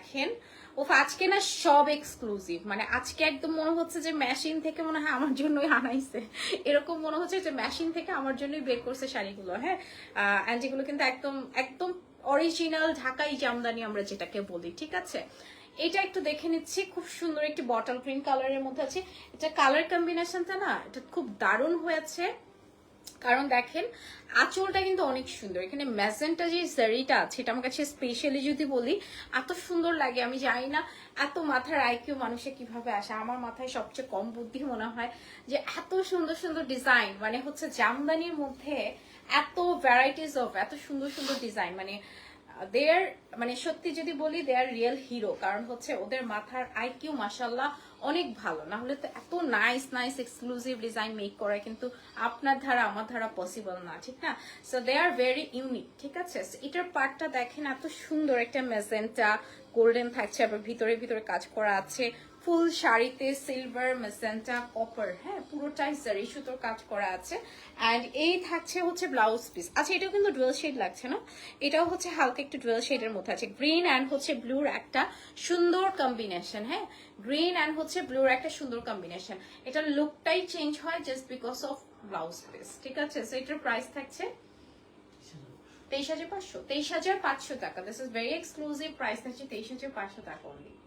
দেখেন আজকে না সব এক্সক্লুসিভ, মানে আজকে একদম মনে হচ্ছে যে মেশিন থেকে মনে হয় আমার জন্যই আনাইছে, এরকম মনে হচ্ছে যে মেশিন থেকে আমার জন্যই বের করছে শাড়িগুলো। হ্যাঁ, অ্যান্ড এগুলো কিন্তু একদম একদম অরিজিনাল ঢাকাই জামদানি আমরা যেটাকে বলি, ঠিক আছে। এটা একটু দেখে নিচ্ছি, খুব সুন্দর একটি বটল গ্রিন কালারের মধ্যে আছে। এটা কালার কম্বিনেশনটা না এটা খুব দারুণ হয়েছে, কারণ দেখেন আঁচলটা কিন্তু অনেক সুন্দর। এখানে ম্যাজেন্টা যে জারিটা আছে এটা আমার কাছে স্পেশালি যদি বলি এত সুন্দর লাগে, আমি জানি না এত মাথার আইকিউ মানুষের কিভাবে আসে। আমার মাথায় সবচেয়ে কম বুদ্ধি মনে হয় যে এত সুন্দর সুন্দর ডিজাইন, মানে হচ্ছে জামদানির মধ্যে এত ভ্যারাইটিস অফ এত সুন্দর সুন্দর ডিজাইন, মানে দেয়ার মানে সত্যি যদি বলি দেয়ার রিয়েল হিরো। কারণ হচ্ছে ওদের মাথার আইকিউ মাশাল্লাহ অনেক ভালো, না হলে তো এত nice nice exclusive design make করা কিন্তু আপনার ধারা আমার ধারা পসিবল না, ঠিক না। So they are very unique, ঠিক আছে। এটার পার্টটা দেখেন এত সুন্দর একটা মেজেন্টা গোল্ডেন থাকছে, আবার ভিতরে ভিতরে কাজ করা আছে। ফুল শাড়িতে সিলভার মেজেন্টা কপার, হ্যাঁ পুরোটাই জারি সুতোর কাজ করা আছে। অ্যান্ড এই থাকছে হচ্ছে ব্লাউজ পিস। আচ্ছা এটাও কিন্তু ডুয়েল শেড লাগছে না, এটাও হচ্ছে হালকা একটু ডুয়েল শেডের মধ্যে আছে। গ্রিন অ্যান্ড হচ্ছে ব্লুর একটা সুন্দর কম্বিনেশন, হ্যাঁ গ্রিন অ্যান্ড হচ্ছে ব্লুর একটা সুন্দর কম্বিনেশন। এটার লুকটাই চেঞ্জ হয় just because of blouse piece, ঠিক আছে। সো এটার প্রাইস থাকছে 23,500 টাকা। This is very exclusive price থাকছে 23,500 টাকা অনলি।